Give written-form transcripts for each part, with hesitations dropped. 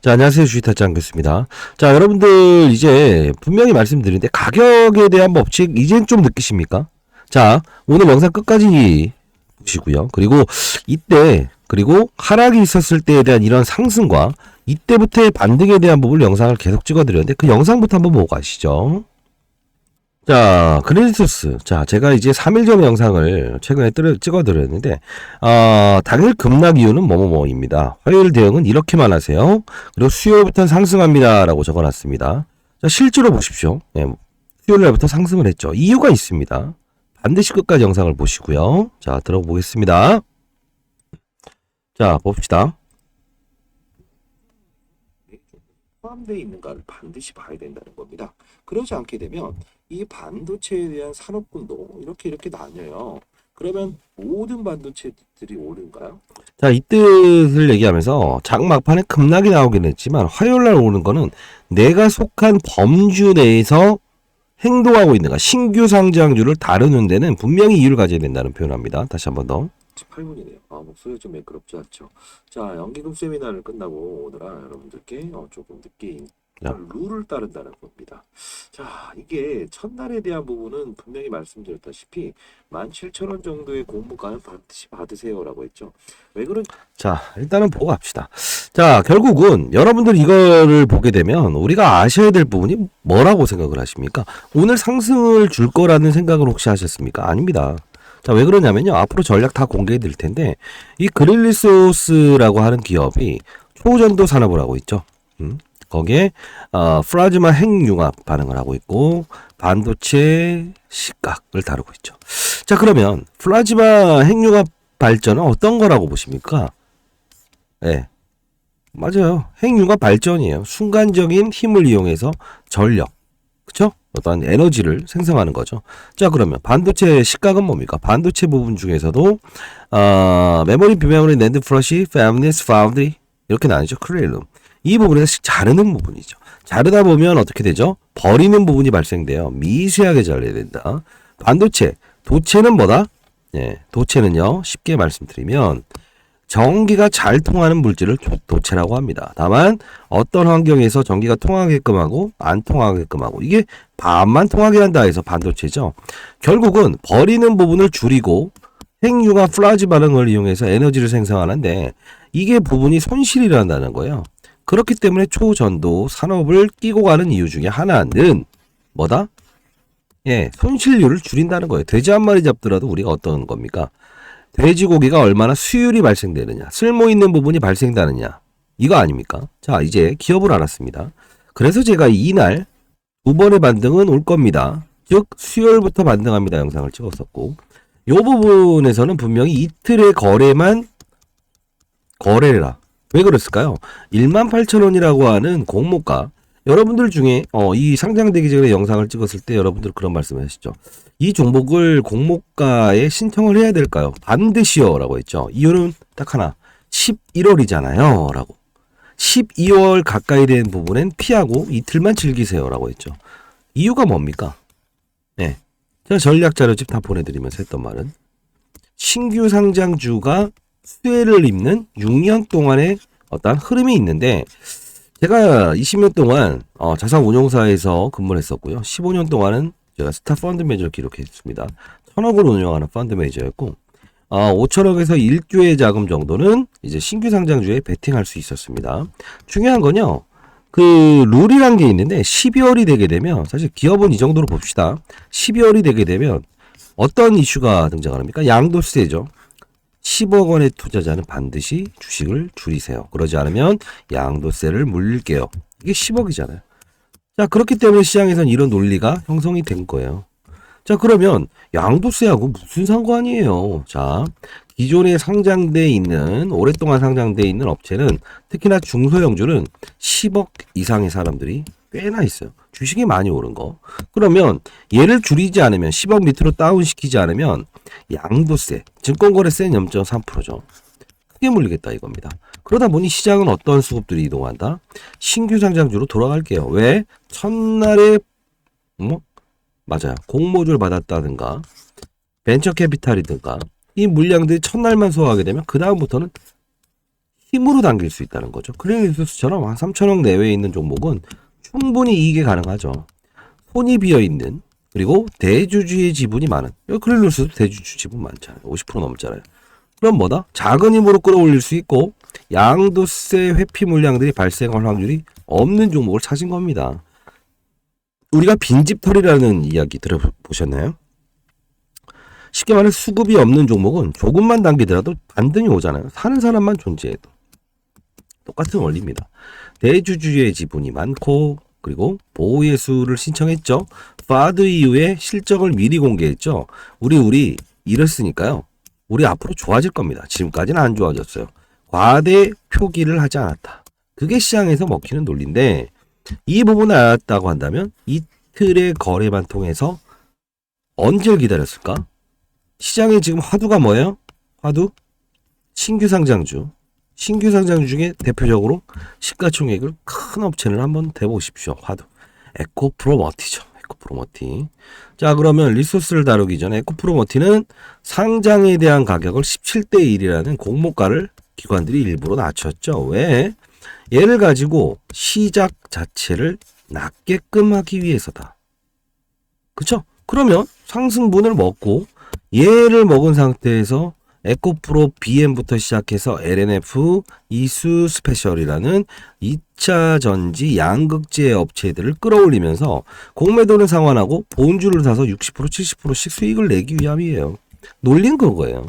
자, 안녕하세요. 주식타짜 교수입니다. 자, 여러분들 이제 분명히 말씀드리는데 가격에 대한 법칙 이젠 좀 느끼십니까? 자, 오늘 영상 끝까지 보시고요. 그리고 이때 그리고 하락이 있었을 때에 대한 이런 상승과 이때부터의 반등에 대한 부분을 영상을 계속 찍어드렸는데 그 영상부터 한번 보고 가시죠. 자, 크레디토스. 자, 제가 이제 3일 전 영상을 최근에 찍어드렸는데, 당일 급락 이유는 뭐뭐뭐입니다. 화요일 대응은 이렇게만 하세요. 그리고 수요일부터는 상승합니다. 라고 적어놨습니다. 자, 실제로 보십시오. 네, 수요일 날부터 상승을 했죠. 이유가 있습니다. 반드시 끝까지 영상을 보시고요. 자, 들어보겠습니다. 자, 봅시다. 포함되어 있는가를 반드시 봐야 된다는 겁니다. 그러지 않게 되면 이 반도체에 대한 산업군도 이렇게 나뉘어요. 그러면 모든 반도체들이 오른가요? 자, 이 뜻을 얘기하면서 장막판에 급락이 나오긴 했지만 화요일날 오는 거는 내가 속한 범주 내에서 행동하고 있는가, 신규 상장주를 다루는 데는 분명히 이유를 가져야 된다는 표현합니다. 다시 한 번 더. 18분이네요. 목소리가 좀 매끄럽지 않죠. 자, 연기금 세미나를 끝나고 오느라 여러분들께 조금 늦게 룰을 따른다는 겁니다. 자, 이게 첫날에 대한 부분은 분명히 말씀드렸다시피 17,000원 정도의 공모가는 반드시 받으세요라고 했죠. 왜 그런? 자, 일단은 보고 갑시다. 자, 결국은 여러분들 이거를 보게 되면 우리가 아셔야 될 부분이 뭐라고 생각을 하십니까? 오늘 상승을 줄 거라는 생각을 혹시 하셨습니까? 아닙니다. 자, 왜 그러냐면요. 앞으로 전략 다 공개해 드릴 텐데 이 그릴리소스라고 하는 기업이 초전도 산업을 하고 있죠. 거기에 플라즈마 핵융합 반응을 하고 있고 반도체 시각을 다루고 있죠. 자, 그러면 플라즈마 핵융합 발전은 어떤 거라고 보십니까? 네, 맞아요. 핵융합 발전이에요. 순간적인 힘을 이용해서 전력, 그쵸? 어떤 에너지를 생성하는 거죠. 자, 그러면 반도체 시각은 뭡니까? 반도체 부분 중에서도 메모리, 비메모리, 낸드 플러시, 패밀리스, 파운드리 이렇게 나뉘죠. 크레일룸. 이 부분에서 자르는 부분이죠. 자르다 보면 어떻게 되죠? 버리는 부분이 발생돼요. 미세하게 잘라야 된다. 반도체, 도체는 뭐다? 예, 도체는요, 쉽게 말씀드리면 전기가 잘 통하는 물질을 도체라고 합니다. 다만 어떤 환경에서 전기가 통하게끔 하고 안 통하게끔 하고 이게 반만 통하게 한다 해서 반도체죠. 결국은 버리는 부분을 줄이고 핵융합 플라즈 반응을 이용해서 에너지를 생성하는데 이게 부분이 손실이란다는 거예요. 그렇기 때문에 초전도 산업을 끼고 가는 이유 중에 하나는 뭐다? 예, 손실률을 줄인다는 거예요. 돼지 한 마리 잡더라도 우리가 어떤 겁니까? 돼지고기가 얼마나 수율이 발생되느냐, 쓸모 있는 부분이 발생되느냐, 이거 아닙니까? 자, 이제 기업을 알았습니다. 그래서 제가 이날 두 번의 반등은 올 겁니다. 즉 수요일부터 반등합니다 영상을 찍었었고, 이 부분에서는 분명히 이틀의 거래만 거래라. 왜 그랬을까요? 18,000원이라고 하는 공모가, 여러분들 중에 이 상장되기 전에 영상을 찍었을 때 여러분들 그런 말씀을 하시죠. 이 종목을 공모가에 신청을 해야 될까요? 반드시요 라고 했죠. 이유는 딱 하나, 11월이잖아요 라고. 12월 가까이 된 부분엔 피하고 이틀만 즐기세요 라고 했죠. 이유가 뭡니까? 네, 제가 전략 자료집 다 보내드리면서 했던 말은 신규 상장주가 수혜를 입는 6년 동안의 어떤 흐름이 있는데, 제가 20년 동안 자산 운용사에서 근무를 했었고요. 15년 동안은 제가 스타 펀드 매니저를 기록했습니다. 1,000억을 운영하는 펀드 매니저였고, 5천억에서 1조의 자금 정도는 이제 신규 상장주에 베팅할 수 있었습니다. 중요한 건요, 그 룰이란 게 있는데 12월이 되게 되면, 사실 기업은 이 정도로 봅시다. 12월이 되게 되면 어떤 이슈가 등장합니까? 양도세죠. 10억 원의 투자자는 반드시 주식을 줄이세요. 그러지 않으면 양도세를 물릴게요. 이게 10억이잖아요. 자, 그렇기 때문에 시장에서는 이런 논리가 형성이 된 거예요. 자, 그러면 양도세하고 무슨 상관이에요? 자, 기존에 상장돼 있는, 오랫동안 상장돼 있는 업체는, 특히나 중소형주는 10억 이상의 사람들이 꽤나 있어요. 주식이 많이 오른 거. 그러면 얘를 줄이지 않으면, 10억 밑으로 다운시키지 않으면 양도세, 증권거래세는 0.3%죠. 크게 물리겠다 이겁니다. 그러다 보니 시장은 어떤 수급들이 이동한다? 신규 상장주로 돌아갈게요. 왜? 첫날에 맞아요. 공모주를 받았다든가 벤처 캐피탈이든가 이 물량들이 첫날만 소화하게 되면 그 다음부터는 힘으로 당길 수 있다는 거죠. 그린리소스처럼 한 3천억 내외에 있는 종목은 충분히 이익이 가능하죠. 손이 비어있는 그리고 대주주의 지분이 많은 그린리소스도 대주주 지분 많잖아요. 50% 넘잖아요. 그럼 뭐다? 작은 힘으로 끌어올릴 수 있고 양도세 회피 물량들이 발생할 확률이 없는 종목을 찾은 겁니다. 우리가 빈집털이라는 이야기 들어보셨나요? 쉽게 말해 수급이 없는 종목은 조금만 당기더라도 반등이 오잖아요. 사는 사람만 존재해도. 똑같은 원리입니다. 대주주의 지분이 많고 그리고 보호예수를 신청했죠. 파드 이후에 실적을 미리 공개했죠. 우리 이랬으니까요. 우리 앞으로 좋아질 겁니다. 지금까지는 안 좋아졌어요. 과대 표기를 하지 않았다. 그게 시장에서 먹히는 논리인데 이 부분을 알았다고 한다면 이틀의 거래만 통해서 언제를 기다렸을까? 시장에 지금 화두가 뭐예요? 화두? 신규 상장주. 신규 상장주 중에 대표적으로 시가총액을 큰 업체를 한번 대보십시오. 화두. 에코프로머티죠. 에코프로머티. 자, 그러면 리소스를 다루기 전에 에코프로머티는 상장에 대한 가격을 17대 1이라는 공모가를 기관들이 일부러 낮췄죠. 왜? 얘를 가지고 시작 자체를 낮게끔 하기 위해서다. 그쵸? 그러면 상승분을 먹고 얘를 먹은 상태에서 에코프로 BM부터 시작해서 LNF, 이수 스페셜이라는 2차 전지 양극재 업체들을 끌어올리면서 공매도는 상환하고 본주를 사서 60% 70%씩 수익을 내기 위함이에요. 논리는 그거예요.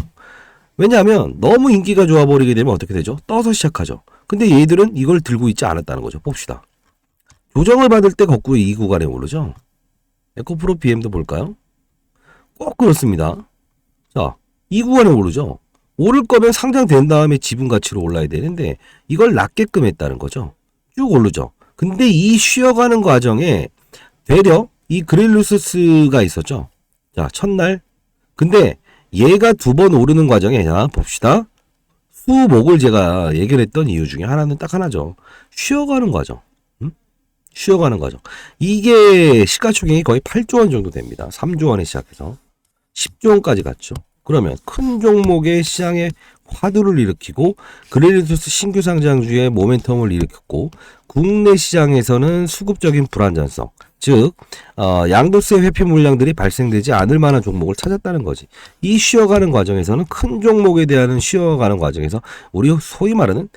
왜냐하면 너무 인기가 좋아버리게 되면 어떻게 되죠? 떠서 시작하죠. 근데 얘들은 이걸 들고 있지 않았다는 거죠. 봅시다. 조정을 받을 때 거꾸로 이 구간에 오르죠. 에코프로 BM도 볼까요? 꼭 그렇습니다. 자, 이 구간에 오르죠. 오를 거면 상장된 다음에 지분 가치로 올라야 되는데 이걸 낮게끔 했다는 거죠. 쭉 오르죠. 근데 이 쉬어가는 과정에 되려 이 그릴루스가 있었죠. 자, 첫날. 근데 얘가 두 번 오르는 과정에 자, 봅시다. 수목을 제가 예견했던 이유 중에 하나는 딱 하나죠. 쉬어가는 과정. 쉬어가는 과정. 이게 시가총액이 거의 8조 원 정도 됩니다. 3조 원에 시작해서 10조 원까지 갔죠. 그러면 큰 종목의 시장에 화두를 일으키고 그릴리소스 신규 상장주의 모멘텀을 일으켰고 국내 시장에서는 수급적인 불안전성, 즉 양도세 회피 물량들이 발생되지 않을 만한 종목을 찾았다는 거지. 이 쉬어가는 과정에서는 큰 종목에 대한 쉬어가는 과정에서 우리 소위 말하는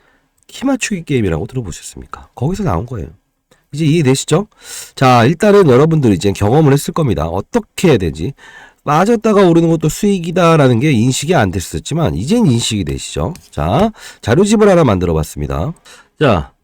키 맞추기 게임이라고 들어보셨습니까? 거기서 나온 거예요. 이제 이해되시죠? 자, 일단은 여러분들이 이제 경험을 했을 겁니다. 어떻게 해야 되지? 빠졌다가 오르는 것도 수익이다라는 게 인식이 안 됐었지만 이젠 인식이 되시죠? 자, 자료집을 하나 만들어 봤습니다. 자,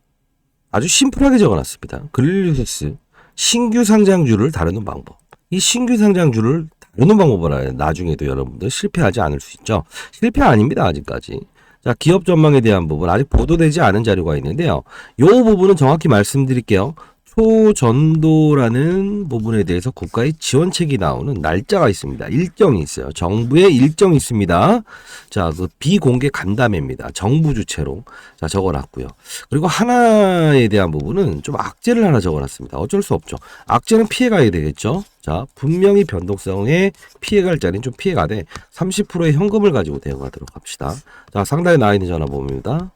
아주 심플하게 적어놨습니다. 그릴리소스 신규 상장주를 다루는 방법. 이 신규 상장주를 다루는 방법을 나중에도 여러분들 실패하지 않을 수 있죠. 실패 아닙니다. 아직까지. 자, 기업 전망에 대한 부분 아직 보도되지 않은 자료가 있는데요. 요 부분은 정확히 말씀드릴게요. 초전도라는 부분에 대해서 국가의 지원책이 나오는 날짜가 있습니다. 일정이 있어요. 정부의 일정이 있습니다. 자, 그 비공개 간담회입니다. 정부 주체로. 자, 적어놨고요. 그리고 하나에 대한 부분은 좀 악재를 하나 적어놨습니다. 어쩔 수 없죠. 악재는 피해가야 되겠죠. 자, 분명히 변동성에 피해갈 자리는 좀 피해가되 30%의 현금을 가지고 대응하도록 합시다. 자, 상단에 나와 있는 전화번호입니다.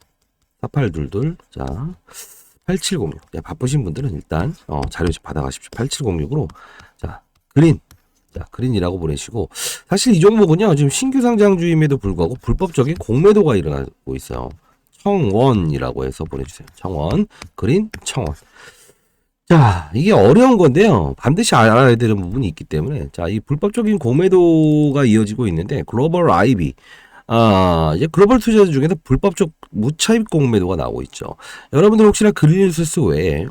4822. 자, 8706. 네, 바쁘신 분들은 일단 자료 좀 받아가십시오. 8706으로 자 그린이라고 보내시고 사실 이 종목은요 지금 신규 상장주임에도 불구하고 불법적인 공매도가 일어나고 있어요. 청원이라고 해서 보내주세요. 청원 그린 청원. 자, 이게 어려운 건데요. 반드시 알아야 되는 부분이 있기 때문에 자, 이 불법적인 공매도가 이어지고 있는데 글로벌 IB 이제 글로벌 투자자 중에서 불법적 무차입 공매도가 나오고 있죠. 여러분들 혹시나 그릴리소스 외에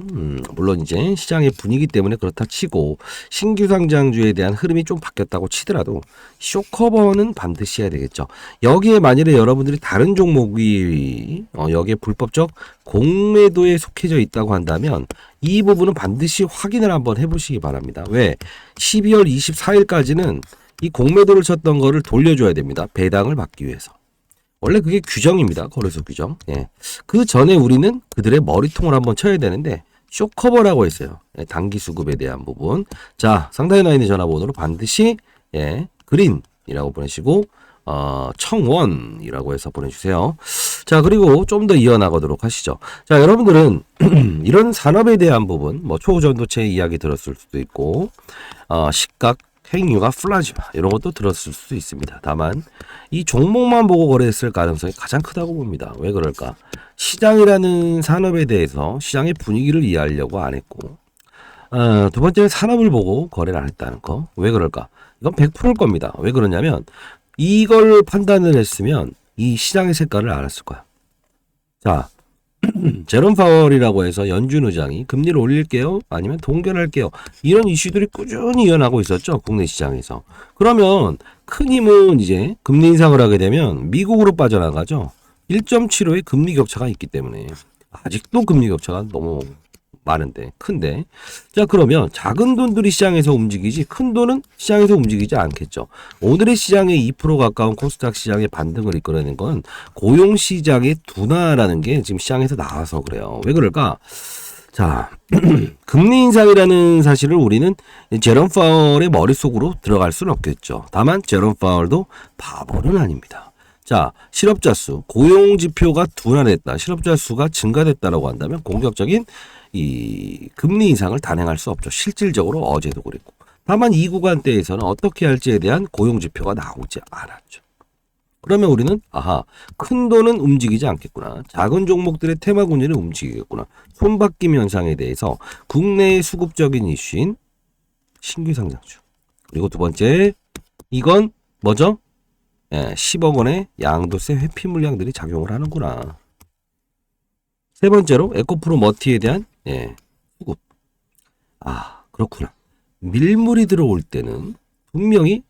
물론 이제 시장의 분위기 때문에 그렇다 치고 신규 상장주에 대한 흐름이 좀 바뀌었다고 치더라도 쇼커버는 반드시 해야 되겠죠. 여기에 만일에 여러분들이 다른 종목이 여기에 불법적 공매도에 속해져 있다고 한다면 이 부분은 반드시 확인을 한번 해보시기 바랍니다. 왜? 12월 24일까지는 이 공매도를 쳤던 거를 돌려줘야 됩니다. 배당을 받기 위해서. 원래 그게 규정입니다. 거래소 규정. 예. 그 전에 우리는 그들의 머리통을 한번 쳐야 되는데 쇼커버라고 했어요. 예, 단기 수급에 대한 부분. 자, 상단에 나와 있는 전화번호로 반드시 그린이라고 보내시고 청원이라고 해서 보내주세요. 자, 그리고 좀 더 이어나가도록 하시죠. 자, 여러분들은 이런 산업에 대한 부분, 뭐 초전도체 이야기 들었을 수도 있고, 식각, 핵융합, 플라즈마 이런 것도 들었을 수도 있습니다. 다만 이 종목만 보고 거래했을 가능성이 가장 크다고 봅니다. 왜 그럴까? 시장이라는 산업에 대해서 시장의 분위기를 이해하려고 안 했고, 두 번째는 산업을 보고 거래를 안 했다는 거. 왜 그럴까? 이건 100%일 겁니다. 왜 그러냐면 이걸 판단을 했으면 이 시장의 색깔을 알았을 거야. 자, 제롬 파월이라고 해서 연준 의장이 금리를 올릴게요? 아니면 동결할게요? 이런 이슈들이 꾸준히 일어나고 있었죠. 국내 시장에서. 그러면 큰 힘은 이제 금리 인상을 하게 되면 미국으로 빠져나가죠. 1.75의 금리 격차가 있기 때문에 아직도 금리 격차가 너무 많은데 큰데 자 그러면 작은 돈들이 시장에서 움직이지 큰 돈은 시장에서 움직이지 않겠죠. 오늘의 시장의 2% 가까운 코스닥 시장의 반등을 이끌어낸 건 고용 시장의 둔화라는 게 지금 시장에서 나와서 그래요. 왜 그럴까? 자 금리 인상이라는 사실을 우리는 제롬 파월의 머릿속으로 들어갈 수는 없겠죠. 다만 제롬 파월도 바보는 아닙니다. 자, 실업자 수, 고용 지표가 둔화됐다. 실업자 수가 증가됐다라고 한다면 공격적인 이 금리 인상을 단행할 수 없죠. 실질적으로 어제도 그랬고. 다만 이 구간대에서는 어떻게 할지에 대한 고용 지표가 나오지 않았죠. 그러면 우리는 큰 돈은 움직이지 않겠구나. 작은 종목들의 테마군지는 움직이겠구나. 손바뀜 현상에 대해서 국내의 수급적인 이슈인 신규 상장주. 그리고 두 번째 이건 뭐죠? 10억 원의 양도세 회피 물량들이 작용을 하는구나. 세 번째로 에코프로 머티에 대한 수급. 그렇구나. 밀물이 들어올 때는 분명히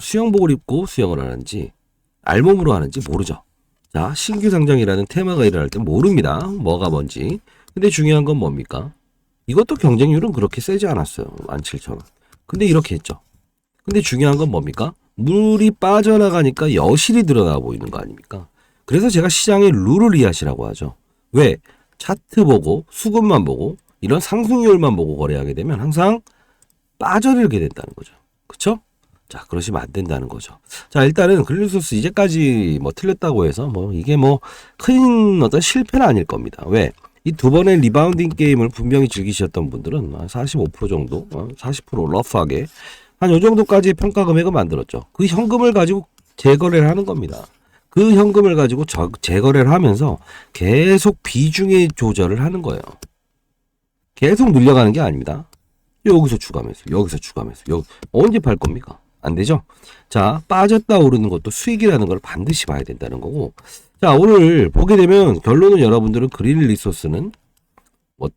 수영복을 입고 수영을 하는지 알몸으로 하는지 모르죠. 자, 신규 상장이라는 테마가 일어날 때 모릅니다. 뭐가 뭔지. 근데 중요한 건 뭡니까? 이것도 경쟁률은 그렇게 세지 않았어요. 17,000원. 근데 이렇게 했죠. 근데 중요한 건 뭡니까? 물이 빠져나가니까 여실히 드러나 보이는 거 아닙니까? 그래서 제가 시장의 룰을 이해하시라고 하죠. 왜? 차트 보고 수급만 보고 이런 상승률만 보고 거래하게 되면 항상 빠져들게 된다는 거죠. 그쵸? 자, 그러시면 안 된다는 거죠. 자, 일단은 그릴리소스 이제까지 뭐 틀렸다고 해서 뭐 이게 뭐 큰 어떤 실패는 아닐 겁니다. 왜? 이 두 번의 리바운딩 게임을 분명히 즐기셨던 분들은 45% 정도, 40% 러프하게 한 요 정도까지의 평가 금액을 만들었죠. 그 현금을 가지고 재거래를 하는 겁니다. 그 현금을 가지고 재거래를 하면서 계속 비중의 조절을 하는 거예요. 계속 늘려가는 게 아닙니다. 여기서 추가하면서 여기서 추가하면서 언제 팔 겁니까? 안 되죠? 자, 빠졌다 오르는 것도 수익이라는 걸 반드시 봐야 된다는 거고. 자, 오늘 보게 되면 결론은 여러분들은 그린 리소스는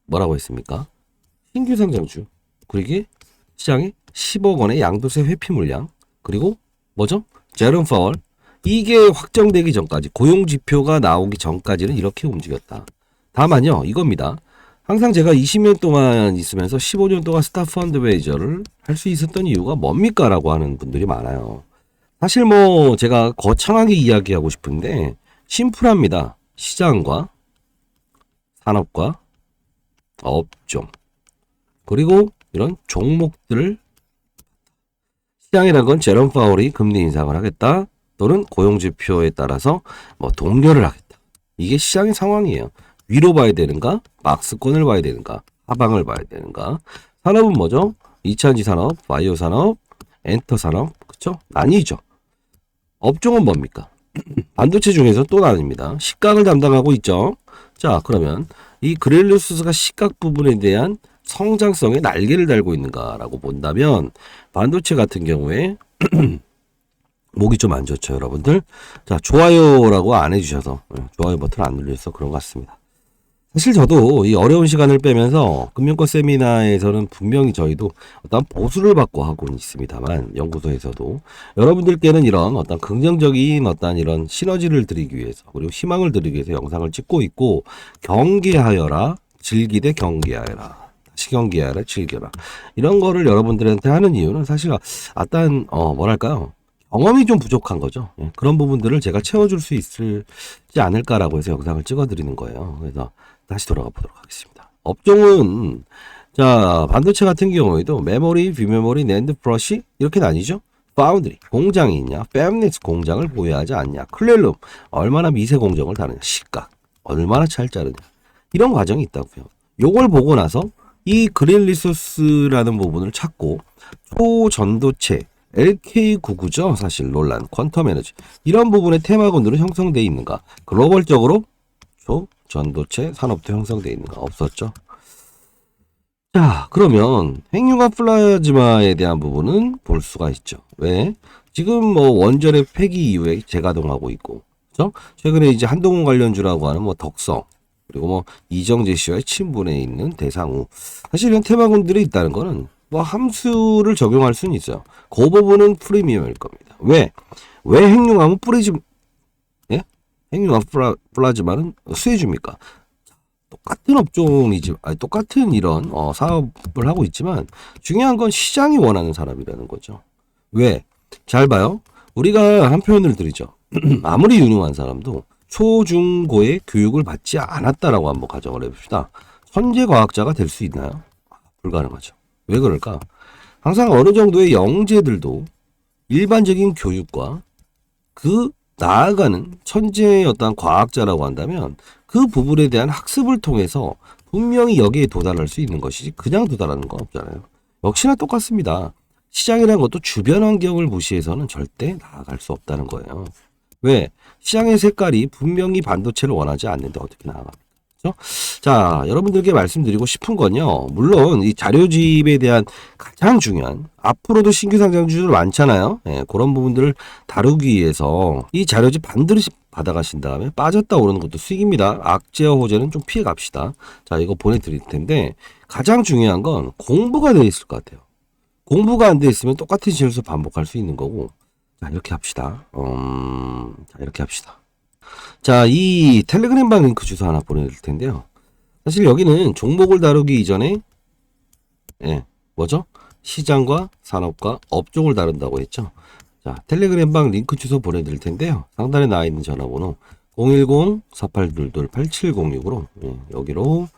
뭐라고 했습니까? 신규 상장주. 그리고 시장에 10억 원의 양도세 회피 물량. 그리고 뭐죠? 제롬 파월. 이게 확정되기 전까지 고용 지표가 나오기 전까지는 이렇게 움직였다. 다만요. 이겁니다. 항상 제가 20년 동안 있으면서 15년 동안 스타 펀드 매니저를 할 수 있었던 이유가 뭡니까? 라고 하는 분들이 많아요. 사실 뭐 제가 거창하게 이야기하고 싶은데 심플합니다. 시장과 산업과 업종 그리고 이런 종목들을 시장이라는 건 제롬 파월이 금리 인상을 하겠다 또는 고용지표에 따라서 뭐 동결을 하겠다. 이게 시장의 상황이에요. 위로 봐야 되는가? 박스권을 봐야 되는가? 하방을 봐야 되는가? 산업은 뭐죠? 2차전지 산업, 바이오 산업, 엔터 산업, 그쵸? 나뉘죠. 업종은 뭡니까? 반도체 중에서 또 나뉩니다. 식각을 담당하고 있죠. 자, 그러면 이 그렐리우스가 식각 부분에 대한 성장성에 날개를 달고 있는가라고 본다면 반도체 같은 경우에 목이 좀 안 좋죠, 여러분들. 자, 좋아요라고 안 해주셔서 좋아요 버튼 안 눌려서 그런 것 같습니다. 사실 저도 이 어려운 시간을 빼면서 금융권 세미나에서는 분명히 저희도 어떤 보수를 받고 하고는 있습니다만 연구소에서도 여러분들께는 이런 어떤 긍정적인 어떤 이런 시너지를 드리기 위해서 그리고 희망을 드리기 위해서 영상을 찍고 있고 경계하여라 즐기되 경계하여라 다시 경계하여라 즐겨라 이런 거를 여러분들한테 하는 이유는 사실 어떤 뭐랄까요 경험이 좀 부족한 거죠. 그런 부분들을 제가 채워줄 수 있지 않을까라고 해서 영상을 찍어드리는 거예요. 그래서 다시 돌아가 보도록 하겠습니다. 업종은 자 반도체 같은 경우에도 메모리, 비메모리, 낸드, 프러시 이렇게 나뉘죠. 파운드리 공장이 있냐, 팹리스 공장을 보유하지 않냐, 클렐룸 얼마나 미세 공정을 다루냐, 시각 얼마나 잘 자르냐, 이런 과정이 있다고요. 요걸 보고 나서 이 그린 리소스라는 부분을 찾고 초전도체 LK99죠. 사실 논란, 퀀텀 에너지 이런 부분의 테마군들은 형성되어 있는가? 글로벌적으로 초전도체 산업도 형성되어 있는가? 없었죠. 자, 그러면 핵융합 플라즈마에 대한 부분은 볼 수가 있죠. 왜? 지금 뭐 원전의 폐기 이후에 재가동하고 있고, 그죠? 최근에 이제 한동훈 관련주라고 하는 뭐 덕성, 그리고 뭐 이정재 씨와의 친분에 있는 대상우. 사실 이런 테마군들이 있다는 거는 뭐 함수를 적용할 수는 있어요. 그 부분은 프리미엄일 겁니다. 왜 핵융합은 예? 핵융합 플라즈마는 수혜줍니까? 똑같은 업종이지, 아니, 똑같은 이런 사업을 하고 있지만 중요한 건 시장이 원하는 사람이라는 거죠. 왜? 잘 봐요. 우리가 한 표현을 드리죠. 아무리 유능한 사람도 초중고의 교육을 받지 않았다라고 한번 가정을 해봅시다. 천재 과학자가 될 수 있나요? 불가능하죠. 왜 그럴까? 항상 어느 정도의 영재들도 일반적인 교육과 그 나아가는 천재의 어떤 과학자라고 한다면 그 부분에 대한 학습을 통해서 분명히 여기에 도달할 수 있는 것이지 그냥 도달하는 건 없잖아요. 역시나 똑같습니다. 시장이라는 것도 주변 환경을 무시해서는 절대 나아갈 수 없다는 거예요. 왜? 시장의 색깔이 분명히 반도체를 원하지 않는데 어떻게 나아갑니까? 그렇죠? 자, 여러분들께 말씀드리고 싶은 건요. 물론 이 자료집에 대한 가장 중요한, 앞으로도 신규 상장주들 많잖아요. 예, 그런 부분들을 다루기 위해서 이 자료집 반드시 받아가신 다음에 빠졌다 오르는 것도 수익입니다. 악재와 호재는 좀 피해 갑시다. 자, 이거 보내드릴 텐데 가장 중요한 건 공부가 되어 있을 것 같아요. 공부가 안 돼 있으면 똑같은 실수 반복할 수 있는 거고. 자, 이렇게 합시다. 자, 이렇게 합시다. 자, 이 텔레그램방 링크 주소 하나 보내드릴 텐데요. 사실 여기는 종목을 다루기 이전에, 예, 뭐죠? 시장과 산업과 업종을 다룬다고 했죠. 자, 텔레그램방 링크 주소 보내드릴 텐데요. 상단에 나와 있는 전화번호 010-4822-8706으로, 예, 여기로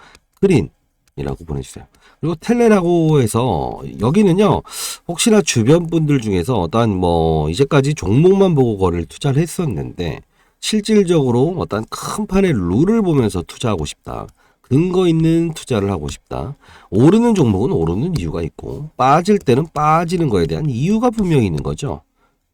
그린이라고 보내주세요. 그리고 텔레라고 해서 여기는요, 혹시나 주변 분들 중에서 어떠한 뭐 이제까지 종목만 보고 거래를 투자를 했었는데 실질적으로 어떤 큰 판의 룰을 보면서 투자하고 싶다. 근거 있는 투자를 하고 싶다. 오르는 종목은 오르는 이유가 있고 빠질 때는 빠지는 거에 대한 이유가 분명히 있는 거죠.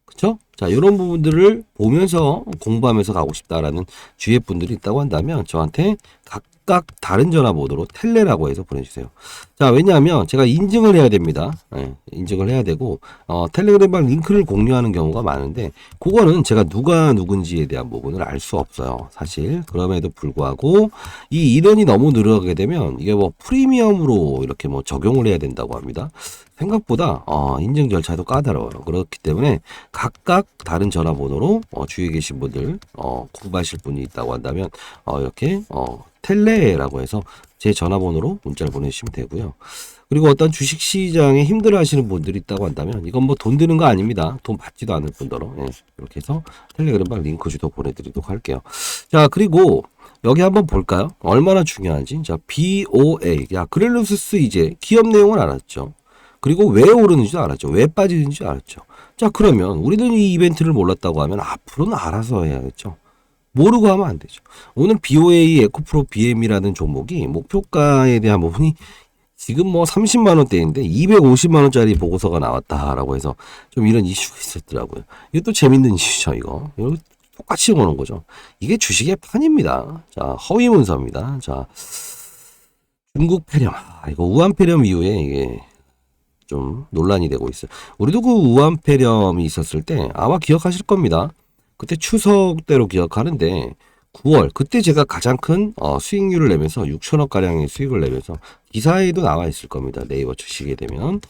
그렇죠? 자, 이런 부분들을 보면서 공부하면서 가고 싶다라는 주위의 분들이 있다고 한다면 저한테 각각 다른 전화번호로 텔레라고 해서 보내주세요. 자, 왜냐하면 제가 인증을 해야 됩니다. 네, 인증을 해야 되고 텔레그램방 링크를 공유하는 경우가 많은데 그거는 제가 누가 누군지에 대한 부분을 알 수 없어요. 사실 그럼에도 불구하고 이 인원이 너무 늘어가게 되면 이게 뭐 프리미엄으로 이렇게 뭐 적용을 해야 된다고 합니다. 생각보다 인증 절차도 까다로워요. 그렇기 때문에 각각 다른 전화번호로 주위에 계신 분들 궁금하실 분이 있다고 한다면 이렇게 텔레라고 해서 제 전화번호로 문자를 보내주시면 되고요. 그리고 어떤 주식시장에 힘들어하시는 분들이 있다고 한다면 이건 뭐 돈 드는 거 아닙니다. 돈 받지도 않을 뿐더러, 예, 이렇게 해서 텔레그램방 링크 주도 보내드리도록 할게요. 자, 그리고 여기 한번 볼까요? 얼마나 중요한지. 자, BOA. 야, 그렐루스스 이제 기업 내용을 알았죠. 그리고 왜 오르는지도 알았죠. 왜 빠지는지도 알았죠. 자, 그러면 우리는 이 이벤트를 몰랐다고 하면 앞으로는 알아서 해야겠죠. 모르고 하면 안 되죠. 오늘 BOA 에코프로 BM이라는 종목이 목표가에 대한 부분이 지금 뭐 30만 원대인데 250만 원짜리 보고서가 나왔다라고 해서 좀 이런 이슈가 있었더라고요. 이것도 재밌는 이슈죠, 이거. 이거 똑같이 오는 거죠. 이게 주식의 판입니다. 자, 허위 문서입니다. 자, 중국 폐렴. 이거 우한 폐렴 이후에 이게 좀 논란이 되고 있어요. 우리도 그 우한 폐렴이 있었을 때 아마 기억하실 겁니다. 그때 추석 때로 기억하는데 9월 그때 제가 가장 큰 수익률을 내면서 6천억 가량의 수익을 내면서 기사에도 나와 있을 겁니다. 네이버 주시게 되면.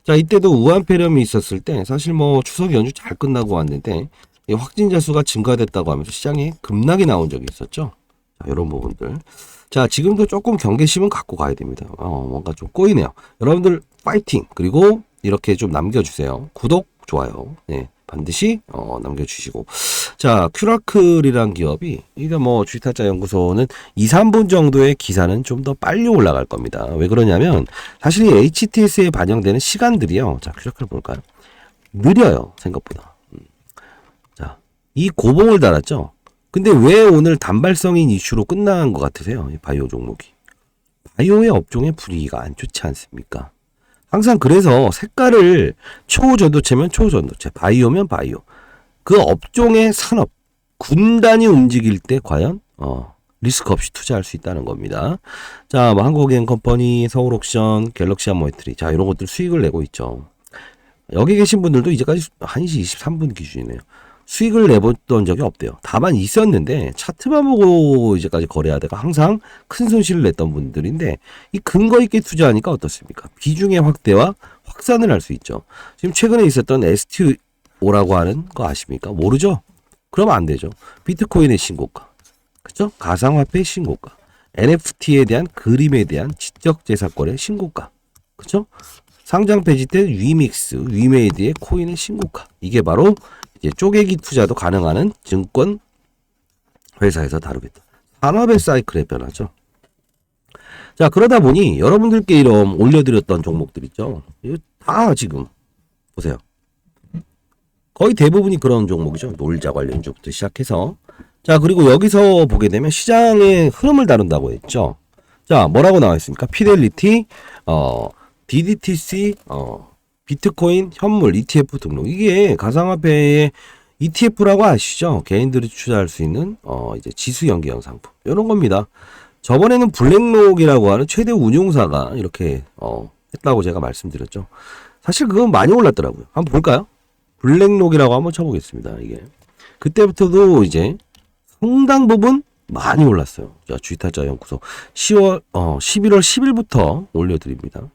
자, 이때도 우한 폐렴이 있었을 때 사실 뭐 추석 연휴 잘 끝나고 왔는데 확진자 수가 증가됐다고 하면서 시장에 급락이 나온 적이 있었죠. 자, 이런 부분들. 자, 지금도 조금 경계심은 갖고 가야 됩니다. 뭔가 좀 꼬이네요. 여러분들 파이팅! 그리고 이렇게 좀 남겨주세요. 구독, 좋아요. 네, 반드시 남겨주시고. 자, 큐라클이란 기업이 이게 뭐 주식타짜 연구소는 2, 3분 정도의 기사는 좀 더 빨리 올라갈 겁니다. 왜 그러냐면 사실 이 HTS에 반영되는 시간들이요. 자, 큐라클 볼까요? 느려요, 생각보다. 자, 이 고봉을 달았죠. 근데 왜 오늘 단발성인 이슈로 끝난 것 같으세요? 이 바이오 종목이. 바이오의 업종의 분위기가 안 좋지 않습니까? 항상 그래서 색깔을 초전도체면 초전도체, 바이오면 바이오. 그 업종의 산업, 군단이 움직일 때 과연 리스크 없이 투자할 수 있다는 겁니다. 자, 뭐 한국엔컴퍼니, 서울옥션, 갤럭시 모니터리, 자 이런 것들 수익을 내고 있죠. 여기 계신 분들도 이제까지 1시 23분 기준이네요. 수익을 내봤던 적이 없대요. 다만 있었는데 차트만 보고 이제까지 거래하다가 항상 큰 손실을 냈던 분들인데 이 근거 있게 투자하니까 어떻습니까? 비중의 확대와 확산을 할 수 있죠. 지금 최근에 있었던 STO라고 하는 거 아십니까? 모르죠? 그러면 안 되죠. 비트코인의 신고가, 그죠? 가상화폐의 신고가, NFT에 대한 그림에 대한 지적재산권의 신고가, 그죠? 상장 폐지된 위믹스, 위메이드의 코인의 신고가. 이게 바로 이제 쪼개기 투자도 가능한 증권 회사에서 다루겠다. 산업의 사이클의 변화죠. 자, 그러다 보니 여러분들께 이런 올려드렸던 종목들 있죠. 이거 다 지금 보세요. 거의 대부분이 그런 종목이죠. 놀자 관련주부터 시작해서. 자, 그리고 여기서 보게 되면 시장의 흐름을 다룬다고 했죠. 자, 뭐라고 나와 있습니까? 피델리티, DDTC, 비트코인, 현물, ETF 등록. 이게 가상화폐의 ETF라고 아시죠? 개인들이 투자할 수 있는 이제 지수 연계형 상품. 이런 겁니다. 저번에는 블랙록이라고 하는 최대 운용사가 이렇게 했다고 제가 말씀드렸죠. 사실 그건 많이 올랐더라고요. 한번 볼까요? 블랙록이라고 한번 쳐보겠습니다. 이게 그때부터도 이제 상당 부분 많이 올랐어요. 자, 주식타짜 연구소 11월 10일부터 올려드립니다.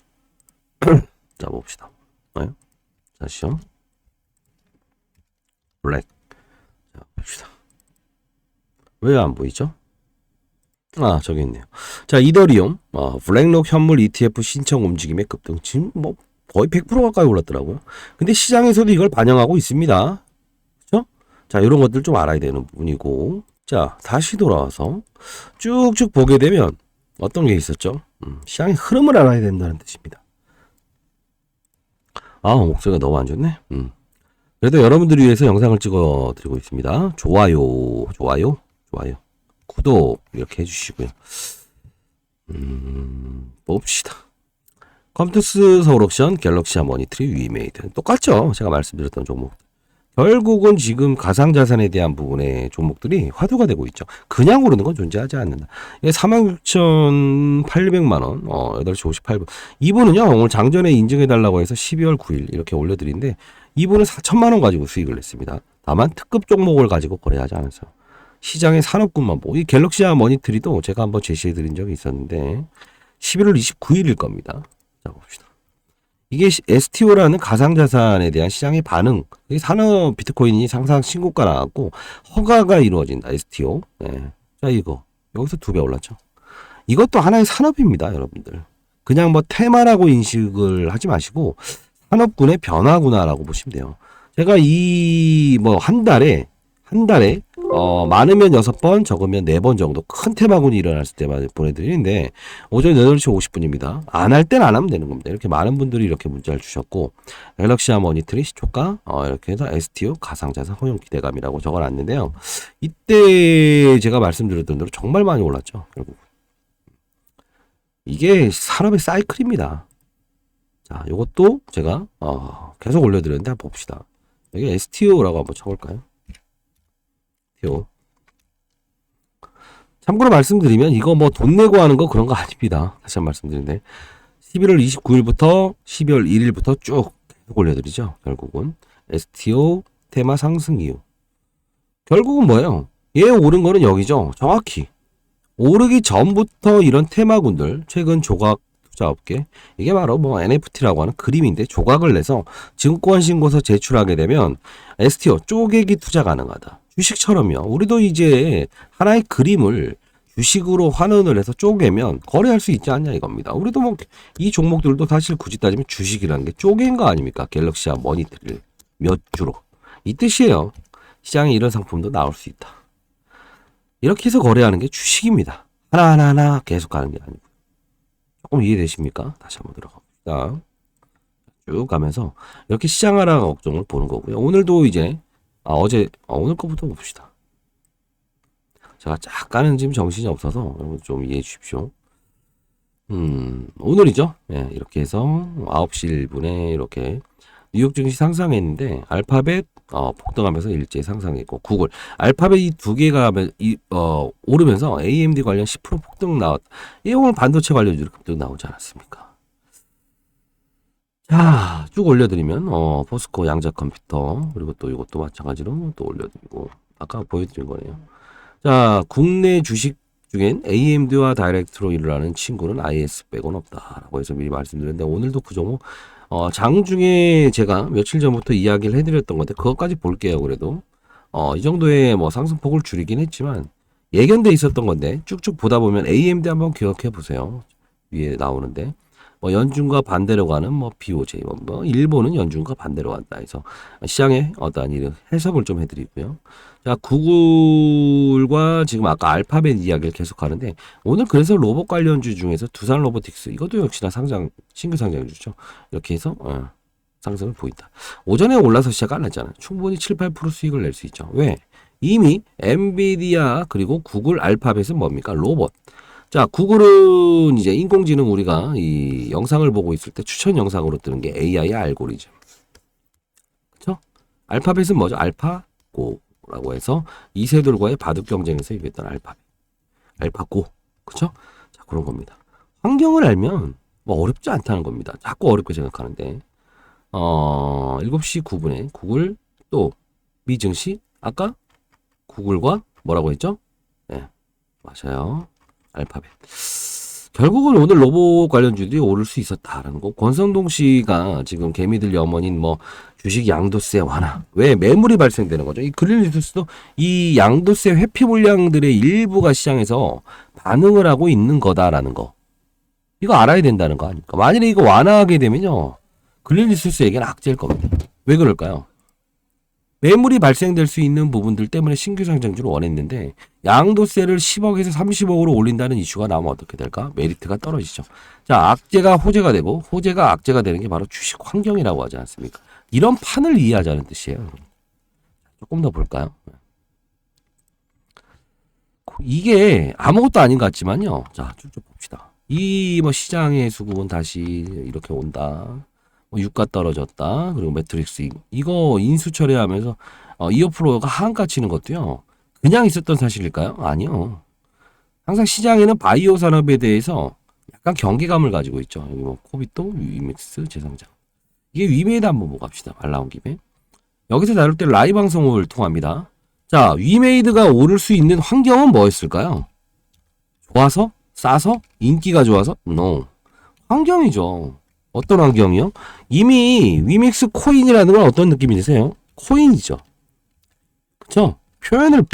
자, 봅시다. 다시요. 블랙. 자, 봅시다. 왜 안 보이죠? 아, 저기 있네요. 자, 이더리움, 블랙록 현물 ETF 신청 움직임의 급등. 지금 뭐 거의 100% 가까이 올랐더라고요. 근데 시장에서도 이걸 반영하고 있습니다. 그렇죠? 자, 이런 것들 좀 알아야 되는 부분이고. 자, 다시 돌아와서 쭉쭉 보게 되면 어떤 게 있었죠? 시장의 흐름을 알아야 된다는 뜻입니다. 아, 목소리가 너무 안 좋네. 그래도 여러분들을 위해서 영상을 찍어 드리고 있습니다. 좋아요, 구독 이렇게 해주시고요. 봅시다. 컴투스, 서울옥션, 갤럭시 모니터리, 위메이드 똑같죠? 제가 말씀드렸던 종목. 결국은 지금 가상자산에 대한 부분의 종목들이 화두가 되고 있죠. 그냥 오르는 건 존재하지 않는다. 이게 46,800만 원, 8시 58분. 이분은요, 오늘 장전에 인증해달라고 해서 12월 9일 이렇게 올려드린데, 이분은 4천만 원 가지고 수익을 냈습니다. 다만 특급 종목을 가지고 거래하지 않았어요. 시장의 산업군만 보고, 이 갤럭시 모니터리도 제가 한번 제시해드린 적이 있었는데, 11월 29일일 겁니다. 자, 봅시다. 이게 STO라는 가상자산에 대한 시장의 반응, 산업 비트코인이 상상 신고가 나왔고 허가가 이루어진다. STO. 네. 자, 이거 여기서 2배 올랐죠. 이것도 하나의 산업입니다, 여러분들. 그냥 뭐 테마라고 인식을 하지 마시고 산업군의 변화구나라고 보시면 돼요. 제가 이 뭐 한 달에 많으면 6번, 적으면 4번 정도 큰 테마군이 일어났을 때만 보내드리는데 오전 8시 50분입니다. 안 할 땐 안 하면 되는 겁니다. 이렇게 많은 분들이 이렇게 문자를 주셨고 갤럭시 모니터리 시초가 이렇게 해서 STO 가상자산 허용 기대감이라고 적어놨는데요. 이때 제가 말씀드렸던 대로 정말 많이 올랐죠. 결국 이게 산업의 사이클입니다. 자, 이것도 제가 계속 올려드렸는데 한번 봅시다. 여기 STO라고 한번 쳐볼까요? 참고로 말씀드리면 이거 뭐 돈 내고 하는 거 그런 거 아닙니다. 다시 한번 말씀드리는데 11월 29일부터 12월 1일부터 쭉 올려드리죠. 결국은 STO 테마 상승 이유. 결국은 뭐예요? 얘 오른 거는 여기죠. 정확히 오르기 전부터 이런 테마군들 최근 조각 투자업계 이게 바로 뭐 NFT라고 하는 그림인데 조각을 내서 증권신고서 제출하게 되면 STO 쪼개기 투자 가능하다. 주식처럼요. 우리도 이제 하나의 그림을 주식으로 환원을 해서 쪼개면 거래할 수 있지 않냐 이겁니다. 우리도 뭐 이 종목들도 사실 굳이 따지면 주식이라는 게 쪼갠 거 아닙니까? 갤럭시와 머니터리를 몇 주로. 이 뜻이에요. 시장에 이런 상품도 나올 수 있다. 이렇게 해서 거래하는 게 주식입니다. 하나하나 계속 가는 게 아니고. 조금 이해되십니까? 다시 한번 들어가 봅시다. 쭉 가면서 이렇게 시장 하락 걱정을 보는 거고요. 오늘도 이제 오늘 거부터 봅시다. 제가 약간은 지금 정신이 없어서 여러분 좀 이해해 주십시오. 오늘이죠. 예, 이렇게 해서 9시 1분에 이렇게 뉴욕 증시 상상했는데 알파벳 폭등하면서 일제히 상상했고 구글 알파벳 이 두 개가 오르면서 AMD 관련 10% 폭등 나왔. 이 오늘 반도체 관련주로 급등 나오지 않았습니까? 자, 쭉 올려드리면 포스코 양자 컴퓨터 그리고 또 이것도 마찬가지로 또 올려드리고 아까 보여드린 거네요. 자, 국내 주식 중엔 AMD와 다이렉트로 일을 하는 친구는 IS 빼고는 없다라고 해서 미리 말씀드렸는데 오늘도 그 종목 장중에 제가 며칠 전부터 이야기를 해드렸던 건데 그것까지 볼게요. 그래도 이 정도의 뭐 상승폭을 줄이긴 했지만 예견돼 있었던 건데 쭉쭉 보다 보면 AMD 한번 기억해 보세요. 위에 나오는데 뭐 연준과 반대로 가는 뭐 BOJ 뭐 일본은 연준과 반대로 간다 해서 시장에 어떠한 이런 해석을 좀 해드리고요. 자, 구글과 지금 아까 알파벳 이야기를 계속 하는데 오늘 그래서 로봇 관련주 중에서 두산 로보틱스 이것도 역시나 신규 상장주죠. 이렇게 해서 상승을 보인다. 오전에 올라서 시작 안 했잖아요. 충분히 7, 8% 수익을 낼 수 있죠. 왜? 이미 엔비디아 그리고 구글 알파벳은 뭡니까? 로봇. 자, 구글은 이제 인공지능 우리가 이 영상을 보고 있을 때 추천 영상으로 뜨는 게 AI 알고리즘. 그렇죠? 알파벳은 뭐죠? 알파고라고 해서 이세돌과의 바둑 경쟁에서 이겼던 알파고. 그렇죠? 자, 그런 겁니다. 환경을 알면 뭐 어렵지 않다는 겁니다. 자꾸 어렵게 생각하는데 7시 9분에 구글 또 미증시 아까 구글과 뭐라고 했죠? 네, 맞아요. 알파벳. 결국은 오늘 로봇 관련주들이 오를 수 있었다라는 거. 권성동 씨가 지금 개미들 염원인 뭐 주식 양도세 완화. 왜 매물이 발생되는 거죠? 이 그린리소스도 이 양도세 회피 물량들의 일부가 시장에서 반응을 하고 있는 거다라는 거. 이거 알아야 된다는 거 아닙니까? 만일에 이거 완화하게 되면요. 그린리소스에게는 악재일 겁니다. 왜 그럴까요? 매물이 발생될 수 있는 부분들 때문에 신규 상장주를 원했는데 양도세를 10억에서 30억으로 올린다는 이슈가 나오면 어떻게 될까? 메리트가 떨어지죠. 자, 악재가 호재가 되고 호재가 악재가 되는 게 바로 주식 환경이라고 하지 않습니까? 이런 판을 이해하자는 뜻이에요. 조금 더 볼까요? 이게 아무것도 아닌 것 같지만요. 자, 쭉쭉 봅시다. 이 뭐 시장의 수급은 다시 이렇게 온다. 유가 떨어졌다. 그리고 매트릭스 이거 인수 처리하면서 2%가 하한가 치는 것도요. 그냥 있었던 사실일까요? 아니요. 항상 시장에는 바이오 산업에 대해서 약간 경계감을 가지고 있죠. 여기 뭐 코비또, 위믹스, 재성장. 이게 위메이드 한번 보고 갑시다. 말 나온 김에. 여기서 다룰 때 라이브 방송을 통합니다. 자, 위메이드가 오를 수 있는 환경은 뭐였을까요? 좋아서? 싸서? 인기가 좋아서? No. 환경이죠. 어떤 환경이요? 이미 위믹스 코인이라는 건 어떤 느낌이 드세요? 코인이죠. 그쵸? 표현을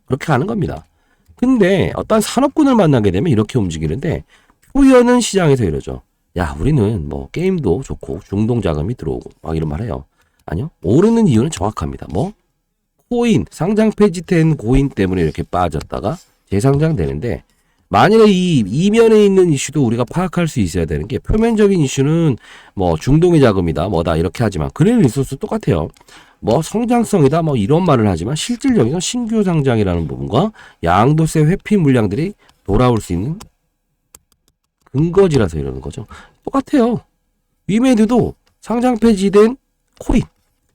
그렇게 하는 겁니다. 근데 어떤 산업군을 만나게 되면 이렇게 움직이는데 표현은 시장에서 이러죠. 야, 우리는 뭐 게임도 좋고 중동 자금이 들어오고 막 이런 말 해요. 아니요. 오르는 이유는 정확합니다. 뭐? 코인, 상장 폐지된 코인 때문에 이렇게 빠졌다가 재상장되는데 만일에 이 이면에 있는 이슈도 우리가 파악할 수 있어야 되는 게 표면적인 이슈는 뭐 중동의 자금이다 뭐다 이렇게 하지만 그린 리소스 똑같아요. 뭐 성장성이다 뭐 이런 말을 하지만 실질적인 건 신규 상장이라는 부분과 양도세 회피 물량들이 돌아올 수 있는 근거지라서 이러는 거죠. 똑같아요. 위메이드도 상장 폐지된 코인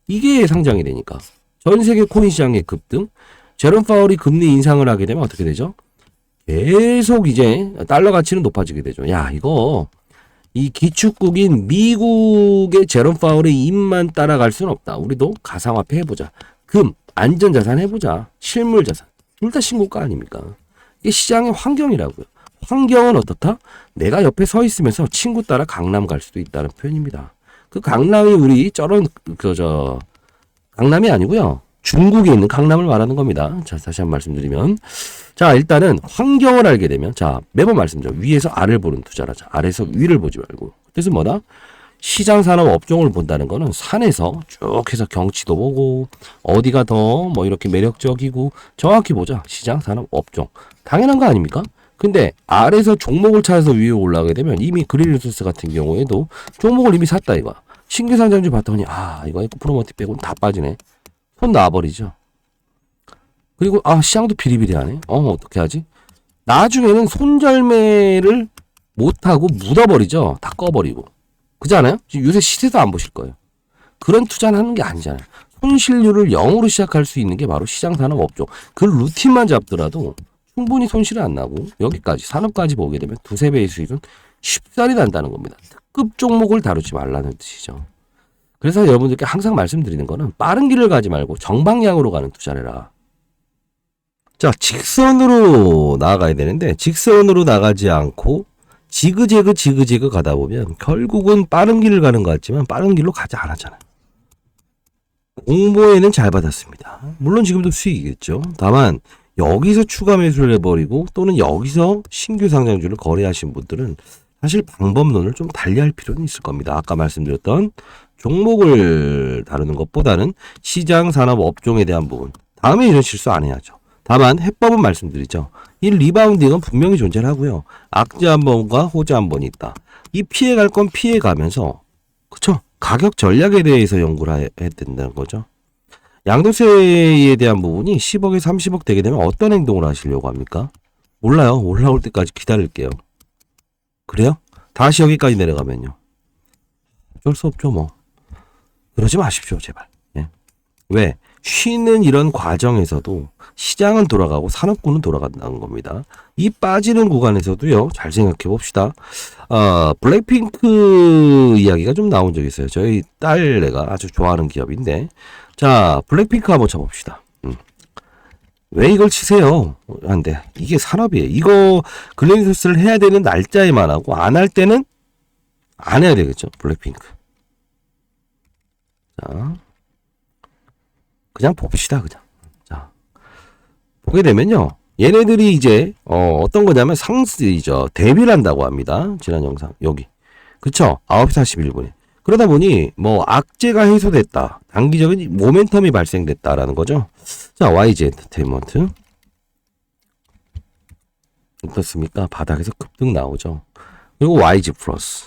이게 상장이 되니까 전 세계 코인 시장의 급등 제롬 파월이 금리 인상을 하게 되면 어떻게 되죠? 계속 이제 달러 가치는 높아지게 되죠. 야, 이거 이 기축국인 미국의 제롬 파월의 입만 따라갈 수는 없다. 우리도 가상화폐 해보자. 금, 안전자산 해보자. 실물자산. 둘 다 신고가 아닙니까? 이게 시장의 환경이라고요. 환경은 어떻다? 내가 옆에 서 있으면서 친구 따라 강남 갈 수도 있다는 표현입니다. 그 강남이 우리 강남이 아니고요. 중국에 있는 강남을 말하는 겁니다. 자, 다시 한번 말씀드리면. 자, 일단은 환경을 알게 되면, 자, 매번 말씀드려. 위에서 아래를 보는 투자를 하자. 아래에서 위를 보지 말고. 뜻은 뭐다? 시장 산업 업종을 본다는 거는 산에서 쭉 해서 경치도 보고, 어디가 더 뭐 이렇게 매력적이고, 정확히 보자. 시장 산업 업종. 당연한 거 아닙니까? 근데 아래에서 종목을 찾아서 위에 올라가게 되면 이미 그린리소스 같은 경우에도 종목을 이미 샀다 이거야. 신규 상장주 봤더니 이거 에코프로머틱 빼고는 다 빠지네. 손 놔버리죠. 그리고 시장도 비리비리하네. 어떻게 하지? 나중에는 손절매를 못하고 묻어버리죠. 다 꺼버리고. 그렇지 않아요? 지금 요새 시세도 안 보실 거예요. 그런 투자는 하는 게 아니잖아요. 손실률을 0으로 시작할 수 있는 게 바로 시장산업업종. 그 루틴만 잡더라도 충분히 손실은 안 나고 여기까지 산업까지 보게 되면 두세 배의 수익은 쉽사리 난다는 겁니다. 특급 종목을 다루지 말라는 뜻이죠. 그래서 여러분들께 항상 말씀드리는 거는 빠른 길을 가지 말고 정방향으로 가는 투자를 해라. 자, 직선으로 나아가야 되는데 직선으로 나가지 않고 지그재그 가다 보면 결국은 빠른 길을 가는 것 같지만 빠른 길로 가지 않았잖아요. 공모에는 잘 받았습니다. 물론 지금도 수익이겠죠. 다만 여기서 추가 매수를 해버리고 또는 여기서 신규 상장주를 거래하신 분들은 사실 방법론을 좀 달리할 필요는 있을 겁니다. 아까 말씀드렸던 종목을 다루는 것보다는 시장 산업 업종에 대한 부분. 다음에 이런 실수 안 해야죠. 다만 해법은 말씀드리죠. 이 리바운딩은 분명히 존재를 하고요. 악재 한 번과 호재 한 번이 있다. 이 피해갈 건 피해가면서 그쵸? 가격 전략에 대해서 연구를 해야 된다는 거죠. 양도세에 대한 부분이 10억에 30억 되게 되면 어떤 행동을 하시려고 합니까? 몰라요. 올라올 때까지 기다릴게요. 그래요? 다시 여기까지 내려가면요. 어쩔 수 없죠 뭐. 그러지 마십시오 제발. 예. 왜? 쉬는 이런 과정에서도 시장은 돌아가고 산업군은 돌아간다는 겁니다. 이 빠지는 구간에서도요. 잘 생각해 봅시다. 블랙핑크 이야기가 좀 나온 적이 있어요. 저희 딸내가 아주 좋아하는 기업인데 자 블랙핑크 한번 쳐봅시다. 왜 이걸 치세요? 한데 이게 산업이에요. 이거 글램리소스를 해야 되는 날짜에만 하고 안 할 때는 안 해야 되겠죠. 블랙핑크. 자 그냥 봅시다. 그냥. 자 보게 되면요. 얘네들이 이제 어떤 거냐면 상승이죠. 대비를 한다고 합니다. 지난 영상 여기. 그쵸? 9시 41분에. 그러다 보니 뭐 악재가 해소됐다. 단기적인 모멘텀이 발생됐다라는 거죠. 자, YG 엔터테인먼트. 어떻습니까? 바닥에서 급등 나오죠. 그리고 YG 플러스.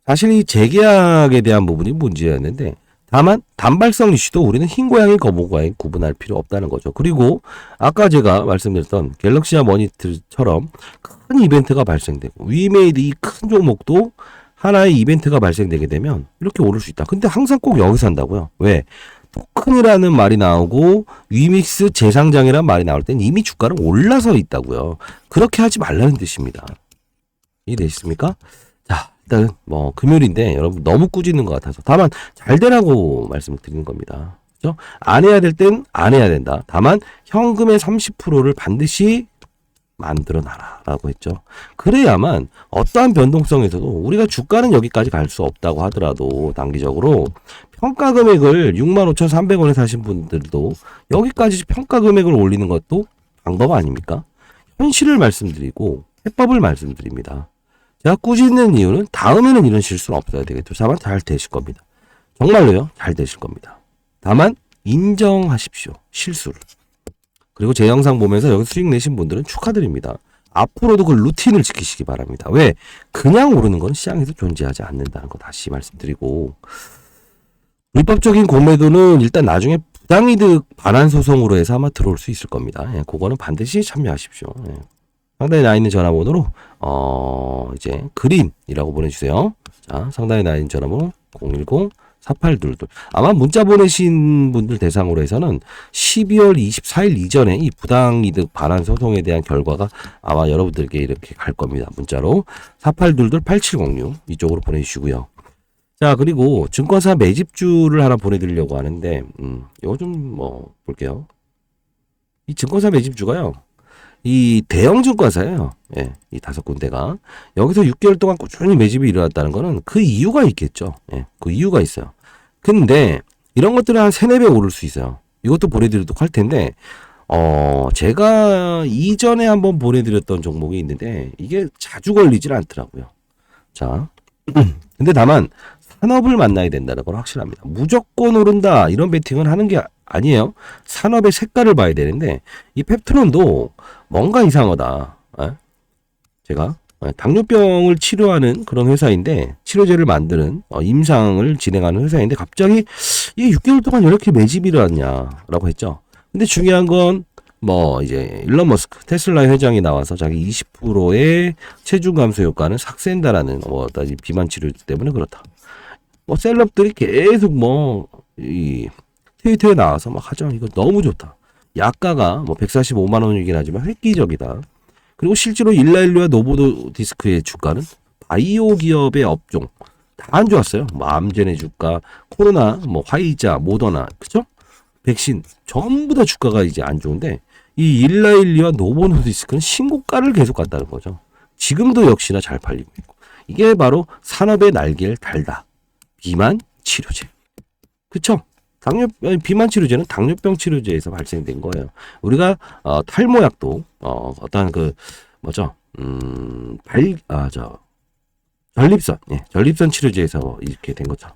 사실 이 재계약에 대한 부분이 문제였는데 다만 단발성 이슈도 우리는 흰 고양이 검은 고양이 구분할 필요 없다는 거죠. 그리고 아까 제가 말씀드렸던 갤럭시와 머니터처럼 큰 이벤트가 발생되고 위메이드 이 큰 종목도 하나의 이벤트가 발생되게 되면 이렇게 오를 수 있다. 근데 항상 꼭 여기서 한다고요. 왜? 토큰이라는 말이 나오고 위믹스 재상장이라는 말이 나올 땐 이미 주가는 올라서 있다고요. 그렇게 하지 말라는 뜻입니다. 이해되십니까? 자, 일단 뭐 금요일인데 여러분 너무 꾸짖는 것 같아서 다만 잘 되라고 말씀을 드리는 겁니다. 그렇죠? 안 해야 될 땐 안 해야 된다. 다만 현금의 30%를 반드시 만들어놔라라고 했죠. 그래야만 어떠한 변동성에서도 우리가 주가는 여기까지 갈 수 없다고 하더라도 단기적으로 평가 금액을 65,300원에 사신 분들도 여기까지 평가 금액을 올리는 것도 방법 아닙니까? 현실을 말씀드리고 해법을 말씀드립니다. 제가 꾸짖는 이유는 다음에는 이런 실수는 없어야 되겠죠. 다만 잘 되실 겁니다. 정말로요. 잘 되실 겁니다. 다만 인정하십시오. 실수를. 그리고 제 영상 보면서 여기 수익 내신 분들은 축하드립니다. 앞으로도 그 루틴을 지키시기 바랍니다. 왜? 그냥 오르는 건 시장에서 존재하지 않는다는 거 다시 말씀드리고 불법적인 공매도는 일단 나중에 부당이득 반환 소송으로 해서 아마 들어올 수 있을 겁니다. 예, 그거는 반드시 참여하십시오. 예. 상단에 나 있는 전화번호로 이제 그린이라고 보내주세요. 자, 상단에 나 있는 전화번호 010-4822 아마 문자 보내신 분들 대상으로 해서는 12월 24일 이전에 이 부당이득 반환 소송에 대한 결과가 아마 여러분들께 이렇게 갈 겁니다. 문자로 4822-8706 이쪽으로 보내주시고요. 자, 그리고 증권사 매집주를 하나 보내드리려고 하는데 이거 좀 뭐 볼게요. 이 증권사 매집주가요. 이 대형 증권사예요. 예, 이 5군데가 여기서 6개월 동안 꾸준히 매집이 일어났다는 거는 그 이유가 있겠죠. 예, 그 이유가 있어요. 근데 이런 것들은 한 3-4배 오를 수 있어요. 이것도 보내드리도록 할 텐데 제가 이전에 한번 보내드렸던 종목이 있는데 이게 자주 걸리질 않더라고요. 자, 근데 다만 산업을 만나야 된다는 건 확실합니다. 무조건 오른다 이런 베팅은 하는 게 아니에요. 산업의 색깔을 봐야 되는데 이 펩트론도 뭔가 이상하다. 제가 당뇨병을 치료하는 그런 회사인데 치료제를 만드는 임상을 진행하는 회사인데 갑자기 이게 6개월 동안 이렇게 매집이 일어났냐라고 했죠. 근데 중요한 건 뭐 이제 일론 머스크 테슬라 회장이 나와서 자기 20%의 체중 감소 효과는 삭센다라는 이 비만 치료 때문에 그렇다. 뭐 셀럽들이 계속 이 트위터에 나와서 막 하죠. 이거 너무 좋다. 약가가 뭐 145만 원이긴 하지만 획기적이다. 그리고 실제로 일라일루와 노보디스크의 주가는 바이오 기업의 업종 다 안 좋았어요. 뭐 암젠의 주가, 코로나, 뭐 화이자, 모더나, 그죠? 백신 전부 다 주가가 이제 안 좋은데 이 일라일루와 노보디스크는 신고가를 계속 갔다는 거죠. 지금도 역시나 잘 팔리고 있고 이게 바로 산업의 날개를 달다. 비만 치료제, 그쵸? 비만 치료제는 당뇨병 치료제에서 발생된 거예요. 우리가 탈모약도 어떤 전립선 치료제에서 이렇게 된 거죠.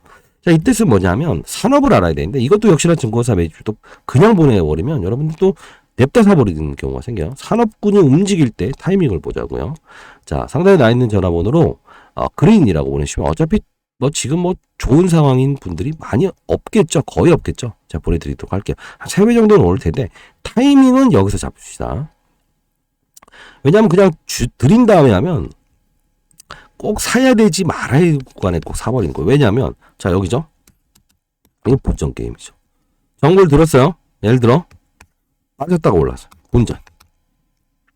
자, 이 뜻은 뭐냐면 산업을 알아야 되는데 이것도 역시나 증권사 매집도 그냥 보내버리면 여러분들 또 냅다 사버리는 경우가 생겨요. 산업군이 움직일 때 타이밍을 보자고요. 자, 상단에 나 있는 전화번호로 그린이라고 보내시면 어차피 지금 좋은 상황인 분들이 많이 없겠죠. 거의 없겠죠. 자, 보내드리도록 할게요. 한 3회 정도는 올 텐데 타이밍은 여기서 잡읍시다. 왜냐하면 그냥 드린 다음에 하면 꼭 사야 되지 말아야 할 구간에 꼭 사버리는 거예요. 왜냐하면 자, 여기죠. 이거 본전 게임이죠. 정보를 들었어요. 예를 들어 빠졌다가 올라서 본전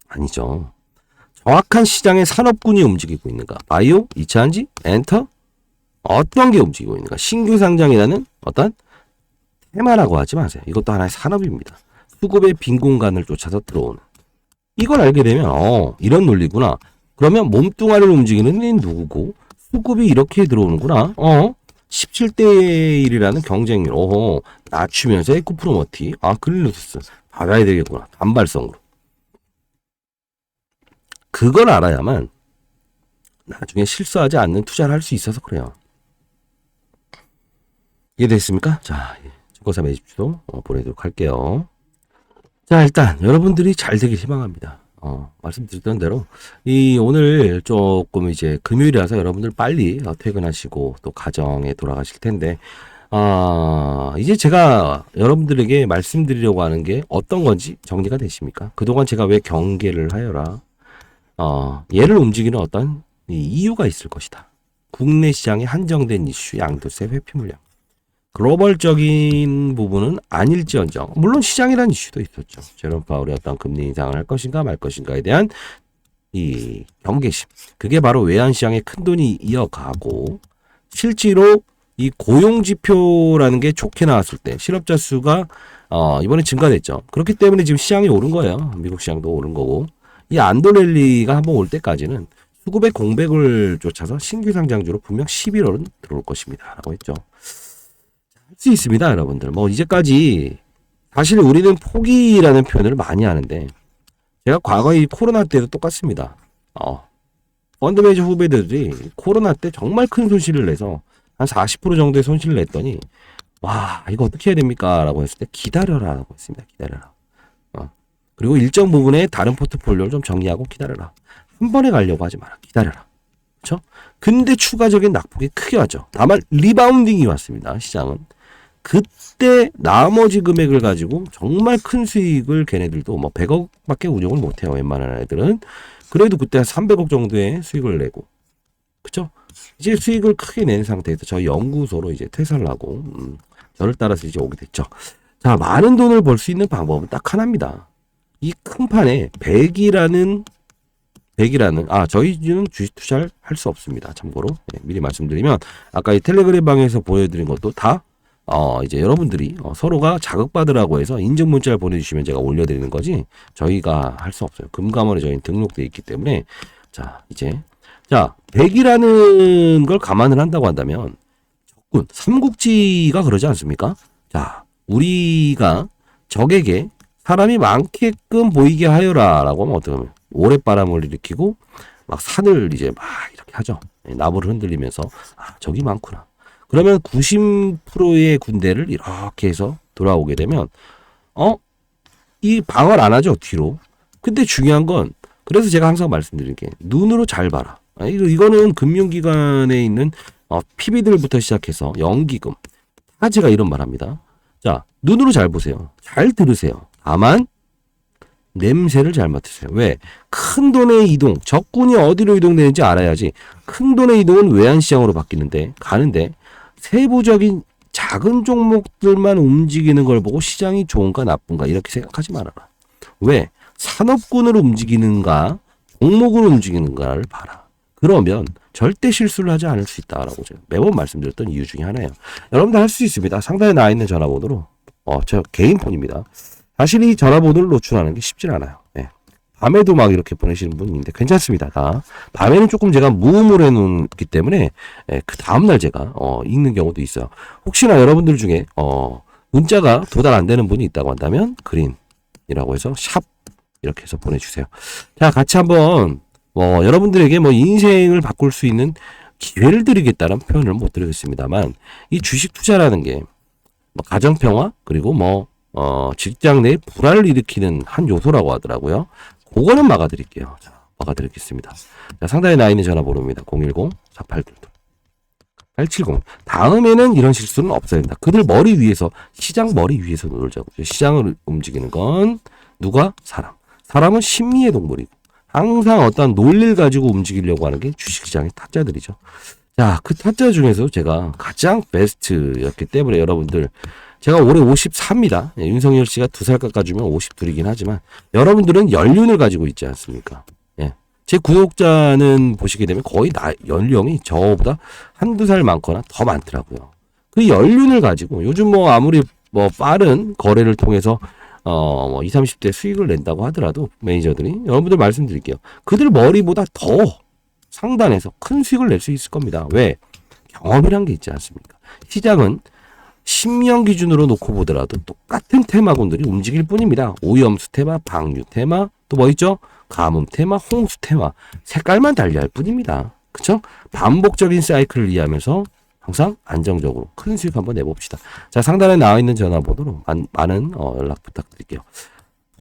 아니죠. 정확한 시장의 산업군이 움직이고 있는가? 바이오, 2차전지, 엔터 어떤 게 움직이고 있는가? 신규 상장이라는 어떤 테마라고 하지 마세요. 이것도 하나의 산업입니다. 수급의 빈 공간을 쫓아서 들어오는. 이걸 알게 되면 이런 논리구나. 그러면 몸뚱아리를 움직이는 애 누구고 수급이 이렇게 들어오는구나. 17대 1이라는 경쟁률. 낮추면서 에코프로머티. 글루스 받아야 되겠구나. 단발성으로. 그걸 알아야만 나중에 실수하지 않는 투자를 할 수 있어서 그래요. 이해됐습니까? 자, 증권사 매집주도 보내도록 할게요. 자, 일단 여러분들이 잘 되길 희망합니다. 말씀드렸던 대로 오늘 조금 이제 금요일이라서 여러분들 빨리 퇴근하시고 또 가정에 돌아가실 텐데 이제 제가 여러분들에게 말씀드리려고 하는 게 어떤 건지 정리가 되십니까? 그동안 제가 왜 경계를 하여라 얘를 움직이는 어떤 이유가 있을 것이다. 국내 시장에 한정된 이슈, 양도세, 회피 물량. 글로벌적인 부분은 아닐지언정 물론 시장이라는 이슈도 있었죠. 제롬 파월이 어떤 금리 인상을 할 것인가 말 것인가에 대한 이 경계심. 그게 바로 외환시장에 큰 돈이 이어가고 실제로 이 고용지표라는 게 좋게 나왔을 때 실업자 수가 이번에 증가됐죠. 그렇기 때문에 지금 시장이 오른 거예요. 미국 시장도 오른 거고 이 안도랠리가 한번 올 때까지는 수급의 공백을 쫓아서 신규 상장주로 분명 11월은 들어올 것입니다. 라고 했죠. 할 수 있습니다, 여러분들. 이제까지 사실 우리는 포기라는 표현을 많이 하는데 제가 과거에 코로나 때도 똑같습니다. 펀드 매니저 후배들이 코로나 때 정말 큰 손실을 내서 한 40% 정도의 손실을 냈더니 와, 이거 어떻게 해야 됩니까? 라고 했을 때 기다려라 라고 했습니다. 기다려라. 그리고 일정 부분의 다른 포트폴리오를 좀 정리하고 기다려라. 한 번에 가려고 하지 마라. 기다려라. 그렇죠? 근데 추가적인 낙폭이 크게 왔죠. 다만 리바운딩이 왔습니다. 시장은. 그때 나머지 금액을 가지고 정말 큰 수익을 걔네들도 100억밖에 운용을 못해요. 웬만한 애들은. 그래도 그때 한 300억 정도의 수익을 내고. 그쵸? 이제 수익을 크게 낸 상태에서 저희 연구소로 이제 퇴사를 하고 저를 따라서 이제 오게 됐죠. 자, 많은 돈을 벌 수 있는 방법은 딱 하나입니다. 이 큰 판에 100이라는 저희는 주식 투자를 할 수 없습니다. 참고로 미리 말씀드리면 아까 이 텔레그램 방에서 보여드린 것도 다 이제 여러분들이 서로가 자극받으라고 해서 인증 문자를 보내주시면 제가 올려드리는 거지 저희가 할 수 없어요. 금감원에 저희는 등록되어 있기 때문에 자 100이라는 걸 감안을 한다고 한다면 적군 삼국지가 그러지 않습니까? 자, 우리가 적에게 사람이 많게끔 보이게 하여라라고 하면 어떻게 하면 오랫바람을 일으키고 막 산을 이제 막 이렇게 하죠. 나무를 흔들리면서 적이 많구나. 그러면 90%의 군대를 이렇게 해서 돌아오게 되면 이 방어를 안 하죠, 뒤로. 근데 중요한 건 그래서 제가 항상 말씀드린 게 눈으로 잘 봐라. 이거는 금융기관에 있는 PB들부터 시작해서 연기금, 타지가 이런 말 합니다. 자, 눈으로 잘 보세요. 잘 들으세요. 다만 냄새를 잘 맡으세요. 왜? 큰 돈의 이동, 적군이 어디로 이동되는지 알아야지. 큰 돈의 이동은 외환시장으로 가는데 세부적인 작은 종목들만 움직이는 걸 보고 시장이 좋은가 나쁜가 이렇게 생각하지 말아라. 왜? 산업군으로 움직이는가 종목으로 움직이는가를 봐라. 그러면 절대 실수를 하지 않을 수 있다라고 제가 매번 말씀드렸던 이유 중에 하나예요. 여러분들 할 수 있습니다. 상단에 나와 있는 전화번호로 저 개인 폰입니다. 사실 이 전화번호를 노출하는 게 쉽지 않아요. 예. 밤에도 막 이렇게 보내시는 분이 있는데 괜찮습니다. 다. 밤에는 조금 제가 무음으로 해놓기 때문에 그 다음날 제가 읽는 경우도 있어요. 혹시나 여러분들 중에 문자가 도달 안 되는 분이 있다고 한다면 그린이라고 해서 샵 이렇게 해서 보내주세요. 자, 같이 한번 여러분들에게 인생을 바꿀 수 있는 기회를 드리겠다는 표현을 못 드리겠습니다만 이 주식 투자라는 게 가정평화 그리고 직장 내 불화를 일으키는 한 요소라고 하더라고요. 그거는 막아드릴게요. 자, 막아드리겠습니다. 자, 상단에 나 있는 전화번호입니다. 010-4822-870. 다음에는 이런 실수는 없어야 된다. 그들 머리 위에서, 시장 머리 위에서 놀자고. 시장을 움직이는 건 누가? 사람. 사람은 심리의 동물이고 항상 어떤 논리를 가지고 움직이려고 하는 게 주식시장의 타짜들이죠. 자, 그 타짜 중에서 제가 가장 베스트였기 때문에 여러분들 제가 올해 54입니다. 윤석열 씨가 2살 깎아주면 52이긴 하지만 여러분들은 연륜을 가지고 있지 않습니까? 예. 제 구독자는 보시게 되면 거의 연령이 저보다 한두 살 많거나 더 많더라고요. 그 연륜을 가지고 요즘 아무리 빠른 거래를 통해서 20, 30대 수익을 낸다고 하더라도 매니저들이 여러분들 말씀드릴게요. 그들 머리보다 더 상단에서 큰 수익을 낼 수 있을 겁니다. 왜? 경험이란 게 있지 않습니까? 시장은 10년 기준으로 놓고 보더라도 똑같은 테마군들이 움직일 뿐입니다. 오염수 테마, 방류 테마, 또 뭐 있죠? 가뭄 테마, 홍수 테마. 색깔만 달리할 뿐입니다. 그쵸? 반복적인 사이클을 이해하면서 항상 안정적으로 큰 수익 한번 내봅시다. 자, 상단에 나와 있는 전화번호로 많은 연락 부탁드릴게요.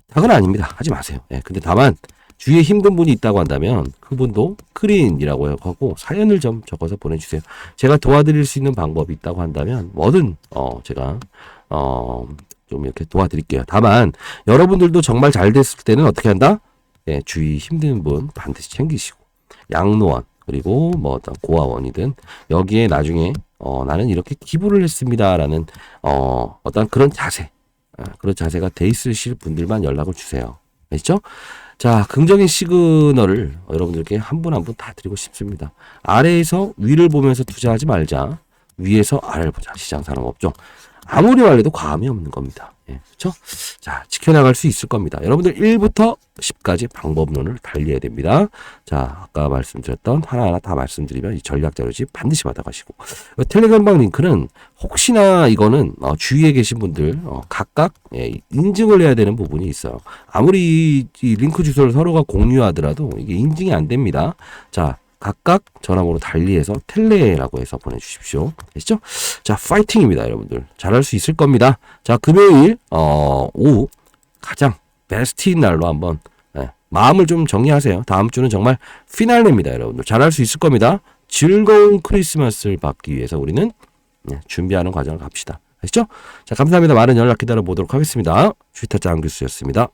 부탁은 아닙니다. 하지 마세요. 예, 근데 다만 주위에 힘든 분이 있다고 한다면 그분도 크린이라고 하고 사연을 좀 적어서 보내주세요. 제가 도와드릴 수 있는 방법이 있다고 한다면 뭐든 제가 좀 이렇게 도와드릴게요. 다만 여러분들도 정말 잘 됐을 때는 어떻게 한다? 예, 주위 힘든 분 반드시 챙기시고 양로원 그리고 어떤 고아원이든 여기에 나중에 나는 이렇게 기부를 했습니다라는 어떤 그런 자세가 돼 있으실 분들만 연락을 주세요. 아시죠? 자, 긍정의 시그널을 여러분들께 한 분 한 분 다 드리고 싶습니다. 아래에서 위를 보면서 투자하지 말자. 위에서 아래를 보자. 시장 산업업종. 아무리 말해도 과함이 없는 겁니다. 예, 그렇죠? 자, 지켜나갈 수 있을 겁니다. 여러분들 1부터 10까지 방법론을 달리해야 됩니다. 자, 아까 말씀드렸던 하나하나 다 말씀드리면 이 전략 자료집 반드시 받아가시고 텔레그램방 링크는 혹시나 이거는 주위에 계신 분들 각각 인증을 해야 되는 부분이 있어요. 아무리 이 링크 주소를 서로가 공유하더라도 이게 인증이 안 됩니다. 자, 각각 전화번호 달리해서 텔레라고 해서 보내주십시오. 아시죠? 자, 파이팅입니다, 여러분들. 잘할 수 있을 겁니다. 자, 금요일 오후 가장 베스트인 날로 한번 마음을 좀 정리하세요. 다음 주는 정말 피날레입니다, 여러분들. 잘할 수 있을 겁니다. 즐거운 크리스마스를 받기 위해서 우리는 준비하는 과정을 갑시다. 아시죠? 자, 감사합니다. 많은 연락 기다려 보도록 하겠습니다. 주식타짜 안규수였습니다.